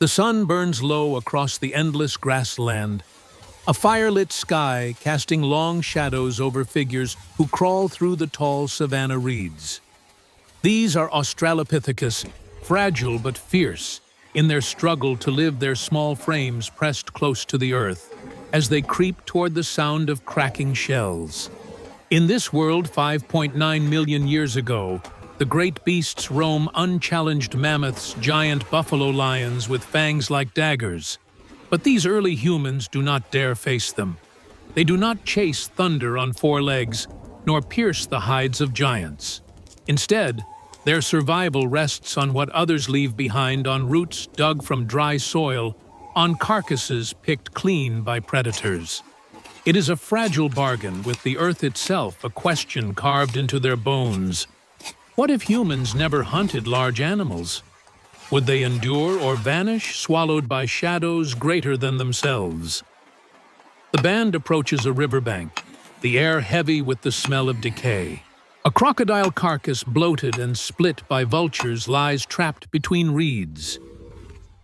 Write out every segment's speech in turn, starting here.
The sun burns low across the endless grassland, a firelit sky casting long shadows over figures who crawl through the tall savanna reeds. These are Australopithecus, fragile but fierce, in their struggle to live their small frames pressed close to the earth, as they creep toward the sound of cracking shells. In this world 5.9 million years ago, the great beasts roam unchallenged mammoths, giant buffalo lions with fangs like daggers. But these early humans do not dare face them. They do not chase thunder on four legs, nor pierce the hides of giants. Instead, their survival rests on what others leave behind, on roots dug from dry soil, on carcasses picked clean by predators. It is a fragile bargain, with the earth itself a question carved into their bones. What if humans never hunted large animals? Would they endure or vanish, swallowed by shadows greater than themselves? The band approaches a riverbank, the air heavy with the smell of decay. A crocodile carcass, bloated and split by vultures, lies trapped between reeds.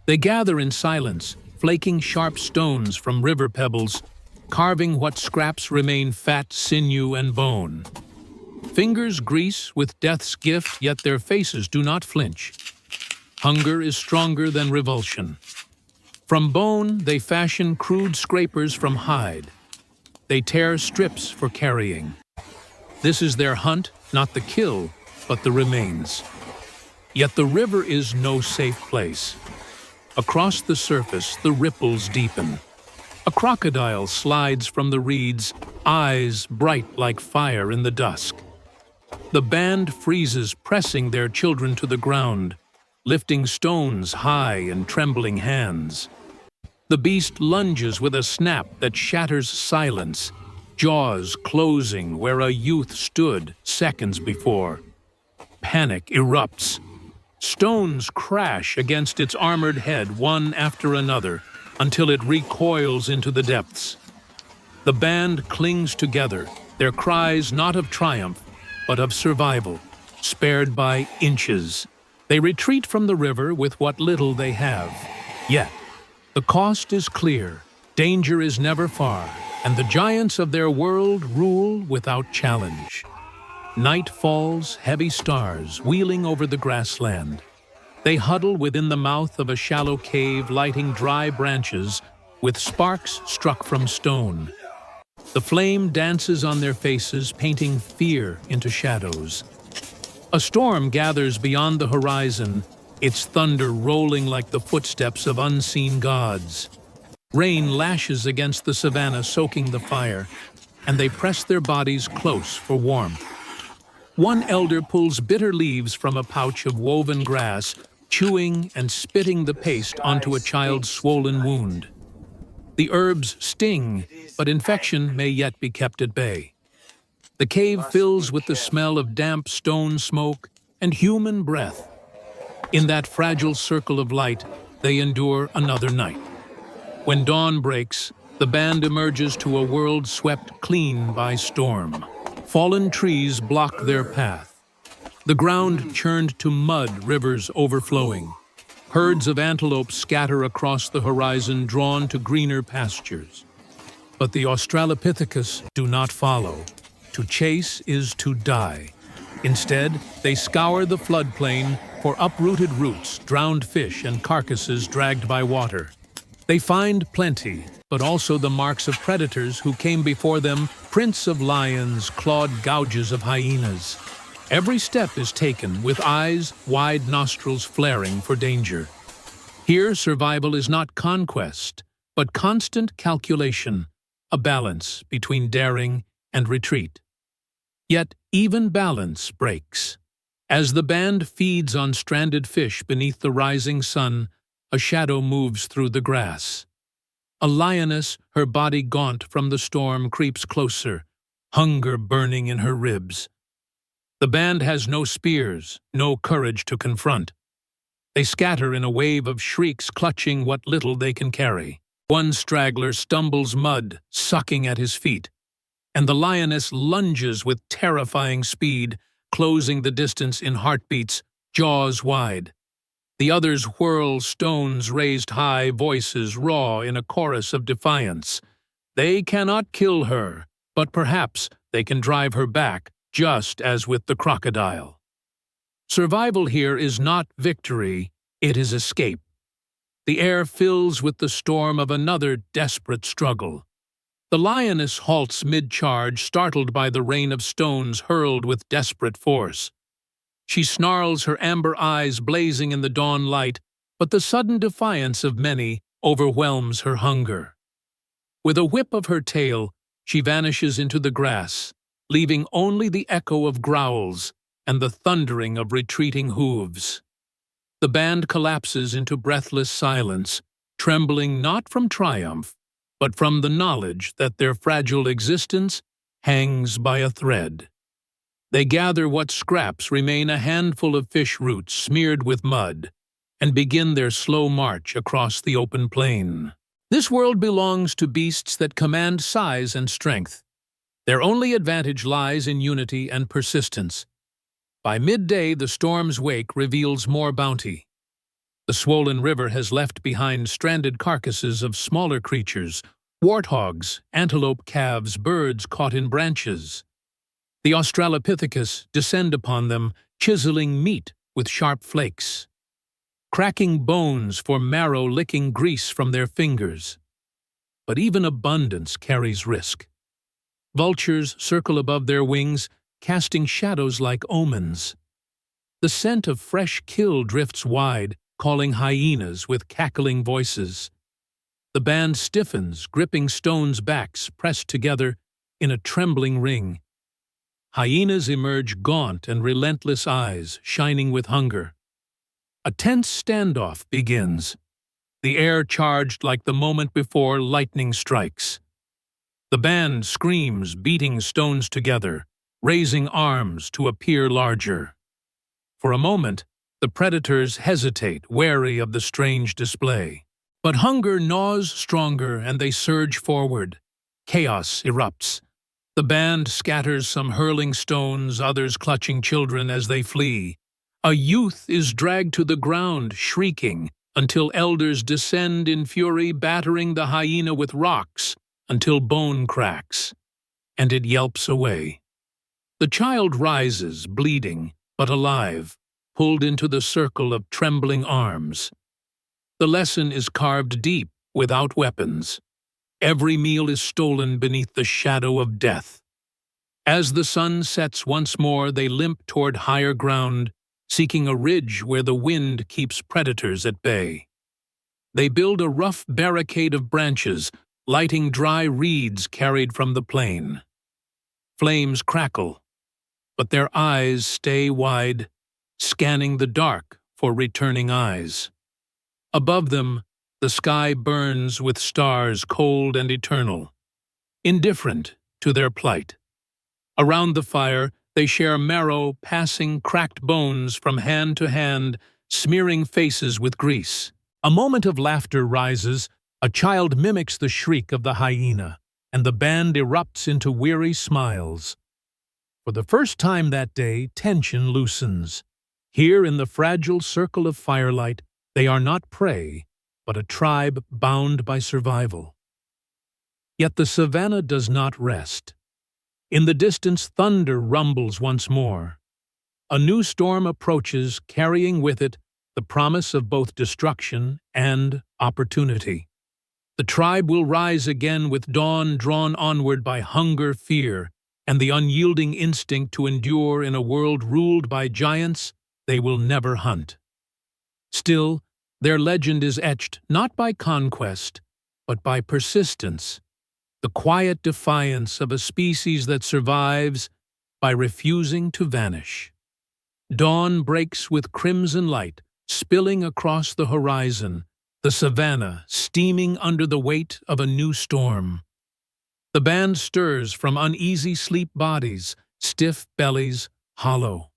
They gather in silence, flaking sharp stones from river pebbles, carving what scraps remain fat, sinew, and bone. Fingers grease with death's gift, yet their faces do not flinch. Hunger is stronger than revulsion. From bone, they fashion crude scrapers from hide. They tear strips for carrying. This is their hunt, not the kill, but the remains. Yet the river is no safe place. Across the surface, the ripples deepen. A crocodile slides from the reeds, eyes bright like fire in the dusk. The band freezes, pressing their children to the ground, lifting stones high in trembling hands. The beast lunges with a snap that shatters silence, jaws closing where a youth stood seconds before. Panic erupts. Stones crash against its armored head, one after another, until it recoils into the depths. The band clings together, their cries not of triumph, but of survival, spared by inches. They retreat from the river with what little they have. Yet, the cost is clear, danger is never far, and the giants of their world rule without challenge. Night falls, heavy stars wheeling over the grassland. They huddle within the mouth of a shallow cave, lighting dry branches with sparks struck from stone. The flame dances on their faces, painting fear into shadows. A storm gathers beyond the horizon, its thunder rolling like the footsteps of unseen gods. Rain lashes against the savanna, soaking the fire, and they press their bodies close for warmth. One elder pulls bitter leaves from a pouch of woven grass, chewing and spitting the paste onto a child's swollen wound. The herbs sting, but infection may yet be kept at bay. The cave fills with the smell of damp stone smoke and human breath. In that fragile circle of light, they endure another night. When dawn breaks, the band emerges to a world swept clean by storm. Fallen trees block their path. The ground churned to mud, rivers overflowing. Herds of antelope scatter across the horizon, drawn to greener pastures. But the Australopithecus do not follow. To chase is to die. Instead, they scour the floodplain for uprooted roots, drowned fish, and carcasses dragged by water. They find plenty, but also the marks of predators who came before them, prints of lions, clawed gouges of hyenas. Every step is taken with eyes, wide nostrils flaring for danger. Here, survival is not conquest, but constant calculation, a balance between daring and retreat. Yet even balance breaks. As the band feeds on stranded fish beneath the rising sun, a shadow moves through the grass. A lioness, her body gaunt from the storm, creeps closer, hunger burning in her ribs. The band has no spears, no courage to confront. They scatter in a wave of shrieks, clutching what little they can carry. One straggler stumbles mud, sucking at his feet, and the lioness lunges with terrifying speed, closing the distance in heartbeats, jaws wide. The others whirl stones raised high, voices raw in a chorus of defiance. They cannot kill her, but perhaps they can drive her back, just as with the crocodile. Survival here is not victory, it is escape. The air fills with the storm of another desperate struggle. The lioness halts mid-charge, startled by the rain of stones hurled with desperate force. She snarls, her amber eyes blazing in the dawn light, but the sudden defiance of many overwhelms her hunger. With a whip of her tail, she vanishes into the grass, leaving only the echo of growls and the thundering of retreating hooves. The band collapses into breathless silence, trembling not from triumph, but from the knowledge that their fragile existence hangs by a thread. They gather what scraps remain, a handful of fish roots smeared with mud, and begin their slow march across the open plain. This world belongs to beasts that command size and strength. Their only advantage lies in unity and persistence. By midday, the storm's wake reveals more bounty. The swollen river has left behind stranded carcasses of smaller creatures, warthogs, antelope calves, birds caught in branches. The Australopithecus descend upon them, chiseling meat with sharp flakes, cracking bones for marrow-licking grease from their fingers. But even abundance carries risk. Vultures circle above their wings, casting shadows like omens. The scent of fresh kill drifts wide, calling hyenas with cackling voices. The band stiffens, gripping stones' backs pressed together in a trembling ring. Hyenas emerge, gaunt and relentless eyes shining with hunger. A tense standoff begins, the air charged like the moment before lightning strikes. The band screams, beating stones together, raising arms to appear larger. For a moment, the predators hesitate, wary of the strange display. But hunger gnaws stronger, and they surge forward. Chaos erupts. The band scatters, some hurling stones, others clutching children as they flee. A youth is dragged to the ground, shrieking, until elders descend in fury, battering the hyena with rocks until bone cracks, and it yelps away. The child rises, bleeding, but alive, pulled into the circle of trembling arms. The lesson is carved deep, without weapons. Every meal is stolen beneath the shadow of death. As the sun sets once more, they limp toward higher ground, seeking a ridge where the wind keeps predators at bay. They build a rough barricade of branches, lighting dry reeds carried from the plain. Flames crackle, but their eyes stay wide, scanning the dark for returning eyes. Above them, the sky burns with stars cold and eternal, indifferent to their plight. Around the fire, they share marrow, passing cracked bones from hand to hand, smearing faces with grease. A moment of laughter rises, a child mimics the shriek of the hyena, and the band erupts into weary smiles. For the first time that day, tension loosens. Here in the fragile circle of firelight, they are not prey, but a tribe bound by survival. Yet the savanna does not rest. In the distance, thunder rumbles once more. A new storm approaches, carrying with it the promise of both destruction and opportunity. The tribe will rise again with dawn drawn onward by hunger, fear, and the unyielding instinct to endure in a world ruled by giants they will never hunt. Still, their legend is etched not by conquest, but by persistence, the quiet defiance of a species that survives by refusing to vanish. Dawn breaks with crimson light, spilling across the horizon, the savanna steaming under the weight of a new storm. The band stirs from uneasy sleep bodies, stiff bellies, hollow.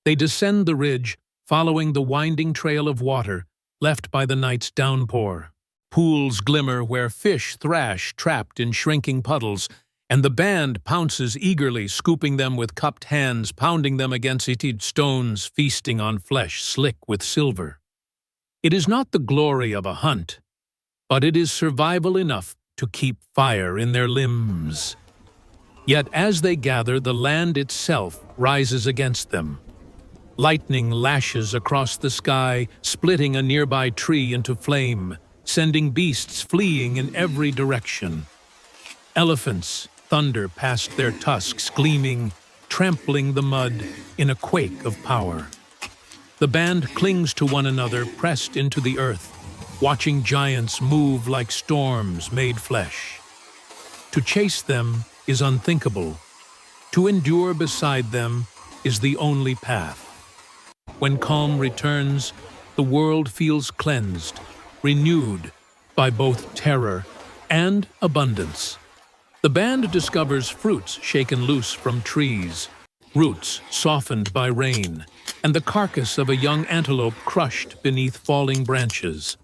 They descend the ridge, following the winding trail of water left by the night's downpour. Pools glimmer where fish thrash trapped in shrinking puddles, and the band pounces eagerly, scooping them with cupped hands, pounding them against heated stones, feasting on flesh slick with silver. It is not the glory of a hunt, but it is survival enough to keep fire in their limbs. Yet as they gather, the land itself rises against them. Lightning lashes across the sky, splitting a nearby tree into flame, sending beasts fleeing in every direction. Elephants thunder past their tusks, gleaming, trampling the mud in a quake of power. The band clings to one another, pressed into the earth, watching giants move like storms made flesh. To chase them is unthinkable. To endure beside them is the only path. When calm returns, the world feels cleansed, renewed by both terror and abundance. The band discovers fruits shaken loose from trees, roots softened by rain, and the carcass of a young antelope crushed beneath falling branches.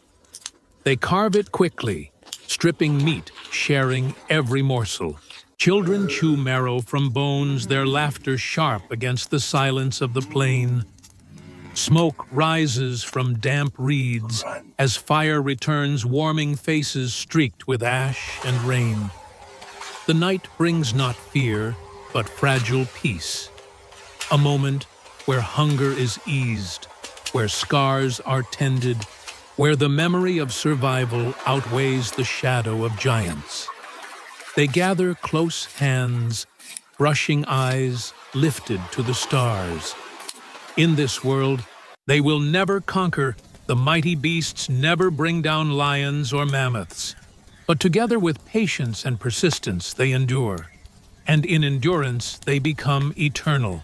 They carve it quickly, stripping meat, sharing every morsel. Children chew marrow from bones, their laughter sharp against the silence of the plain. Smoke rises from damp reeds as fire returns, warming faces streaked with ash and rain. The night brings not fear, but fragile peace. A moment where hunger is eased, where scars are tended, where the memory of survival outweighs the shadow of giants. They gather close hands, brushing eyes lifted to the stars. In this world, they will never conquer. The mighty beasts never bring down lions or mammoths. But together with patience and persistence, they endure. And in endurance, they become eternal.